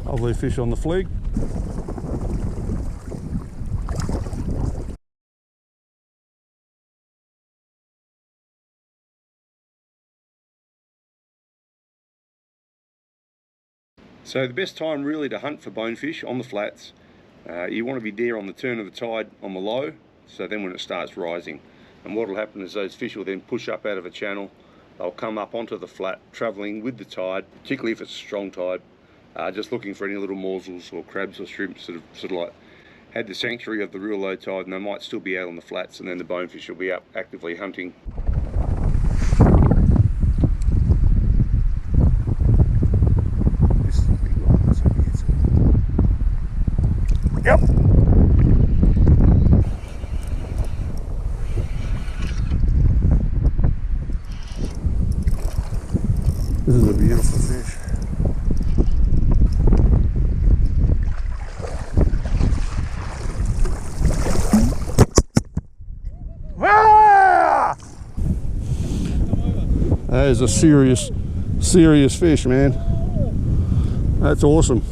Lovely fish on the fleek. So the best time really to hunt for bonefish on the flats, you want to be there on the turn of the tide on the low, so then when it starts rising. And what will happen is those fish will then push up out of a channel, they'll come up onto the flat, travelling with the tide, particularly if it's a strong tide, just looking for any little morsels or crabs or shrimps that have sort of like had the sanctuary of the real low tide, and they might still be out on the flats, and then the bonefish will be up actively hunting. Yep. This is a beautiful fish. Ah! That is a serious fish, man. That's awesome.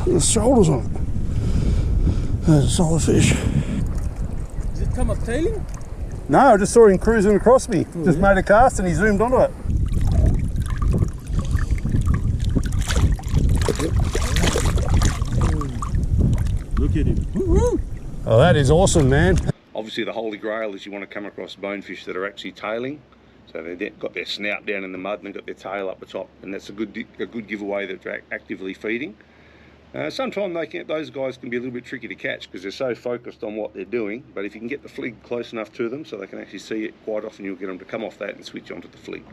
The shoulders on it. That's a solid fish. Did it come up tailing? No, I just saw him cruising across me. Just made a cast and he zoomed onto it. Look at him. Woo-hoo! Oh, that is awesome, man. Obviously the holy grail is you want to come across bonefish that are actually tailing. So they've got their snout down in the mud and they've got their tail up the top, and that's a good giveaway that they're actively feeding. Sometimes those guys can be a little bit tricky to catch because they're so focused on what they're doing, but if you can get the flig close enough to them so they can actually see it, quite often you'll get them to come off that and switch onto the flig.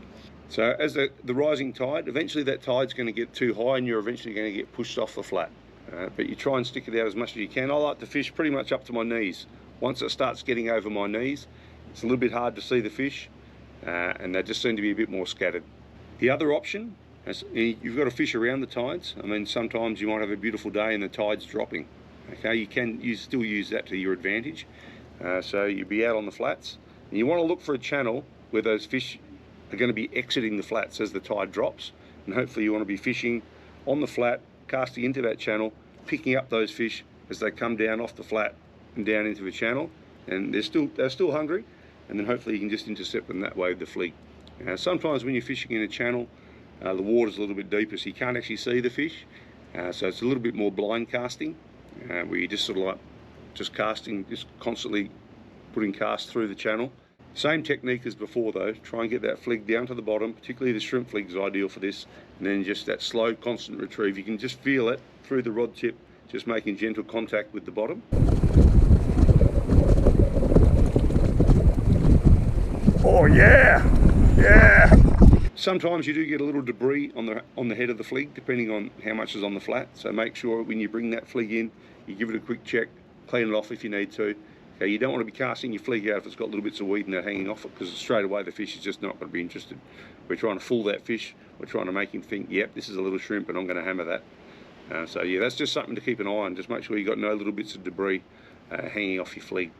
So as the rising tide, eventually that tide's going to get too high and you're eventually going to get pushed off the flat. But you try and stick it out as much as you can. I like to fish pretty much up to my knees. Once it starts getting over my knees, it's a little bit hard to see the fish, and they just seem to be a bit more scattered. The other option, you've got to fish around the tides. I mean, sometimes you might have a beautiful day and the tide's dropping. Okay, you still use that to your advantage. So you'll be out on the flats, and you want to look for a channel where those fish are going to be exiting the flats as the tide drops, and hopefully you want to be fishing on the flat, casting into that channel, picking up those fish as they come down off the flat and down into the channel, and they're still hungry, and then hopefully you can just intercept them that way with the fleet. Sometimes when you're fishing in a channel, the water's a little bit deeper, so you can't actually see the fish, so it's a little bit more blind casting, where you're just sort of like just casting, just constantly putting casts through the channel. Same technique as before though, try and get that flig down to the bottom, particularly the shrimp flig is ideal for this, and then just that slow constant retrieve. You can just feel it through the rod tip, just making gentle contact with the bottom. Oh yeah, yeah. Sometimes you do get a little debris on the head of the flig, depending on how much is on the flat. So make sure when you bring that flig in, you give it a quick check, clean it off if you need to. Okay, you don't want to be casting your flig out if it's got little bits of weed and that hanging off it, because straight away the fish is just not going to be interested. We're trying to fool that fish. We're trying to make him think, yep, this is a little shrimp and I'm going to hammer that. So yeah, that's just something to keep an eye on. Just make sure you've got no little bits of debris hanging off your flig.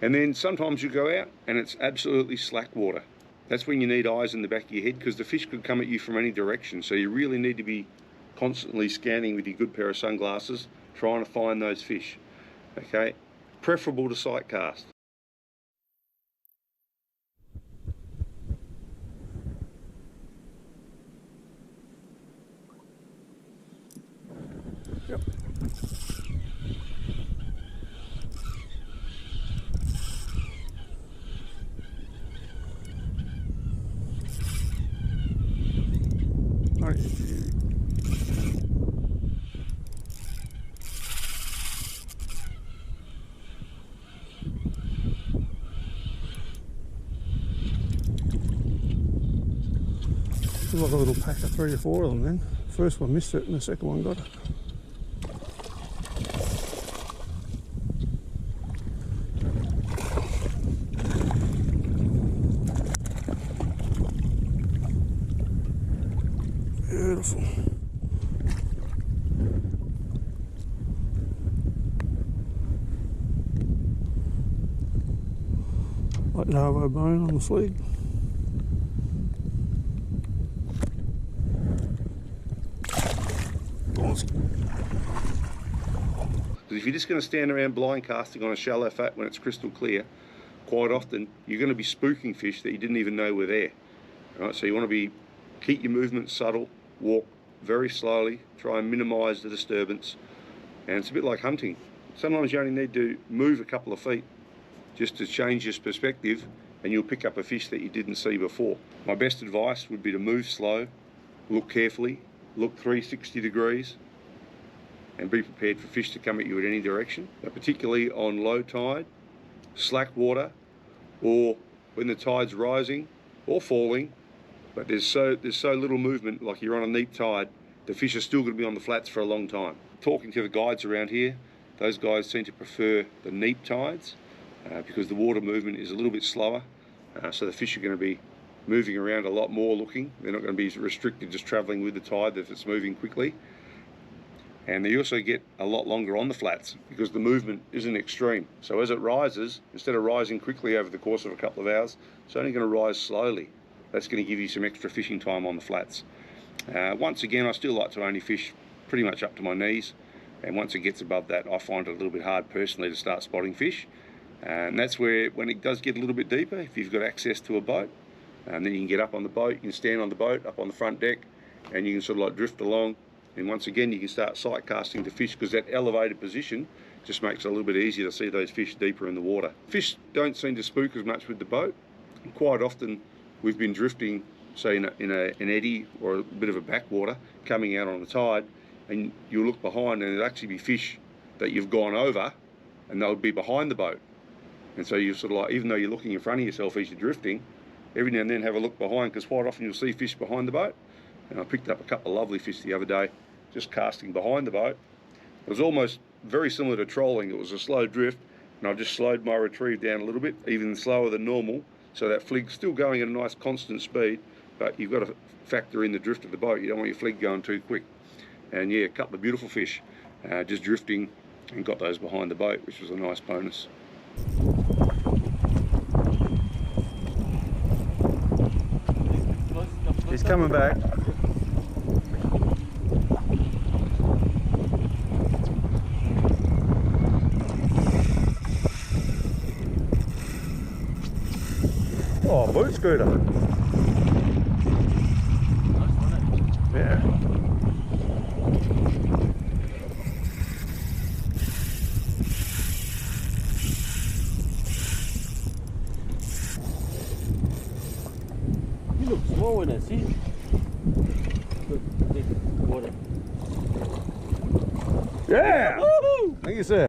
And then sometimes you go out and it's absolutely slack water. That's when you need eyes in the back of your head, because the fish could come at you from any direction. So you really need to be constantly scanning with your good pair of sunglasses, trying to find those fish. Okay, preferable to sight cast. Yep. Like a little pack of 3 or 4 of them then. First one missed it and the second one got it. Beautiful. Arvo bone on the flag. Because if you're just going to stand around blind casting on a shallow fat when it's crystal clear, quite often you're going to be spooking fish that you didn't even know were there. Right, so you want to keep your movement subtle, walk very slowly, try and minimise the disturbance, and it's a bit like hunting. Sometimes you only need to move a couple of feet just to change your perspective, and you'll pick up a fish that you didn't see before. My best advice would be to move slow, look carefully, look 360 degrees, and be prepared for fish to come at you at any direction. Now, particularly on low tide, slack water, or when the tide's rising or falling, but there's so little movement, like you're on a neap tide, the fish are still going to be on the flats for a long time. Talking to the guides around here, those guys seem to prefer the neap tides because the water movement is a little bit slower, so the fish are going to be moving around a lot more looking. They're not going to be restricted just travelling with the tide if it's moving quickly. And they also get a lot longer on the flats because the movement isn't extreme. So as it rises, instead of rising quickly over the course of a couple of hours, it's only going to rise slowly. That's going to give you some extra fishing time on the flats. Once again, I still like to only fish pretty much up to my knees, and once it gets above that, I find it a little bit hard personally to start spotting fish. And that's where, when it does get a little bit deeper, if you've got access to a boat, then you can get up on the boat, you can stand on the boat, up on the front deck, and you can sort of like drift along. And once again, you can start sight casting the fish because that elevated position just makes it a little bit easier to see those fish deeper in the water. Fish don't seem to spook as much with the boat. And quite often, we've been drifting, say in an eddy or a bit of a backwater, coming out on the tide, and you'll look behind and there'll actually be fish that you've gone over, and they'll be behind the boat. And so you sort of like, even though you're looking in front of yourself as you're drifting, every now and then have a look behind, because quite often you'll see fish behind the boat. And I picked up a couple of lovely fish the other day, just casting behind the boat. It was almost very similar to trolling. It was a slow drift, and I've just slowed my retrieve down a little bit, even slower than normal, so that flig's still going at a nice constant speed, but you've got to factor in the drift of the boat. You don't want your flig going too quick. And yeah, a couple of beautiful fish, just drifting, and got those behind the boat, which was a nice bonus. He's coming back. Oh, boot scooter. Yeah. You look small when I see it. Look, big water. Yeah! Woohoo! Thank you, sir.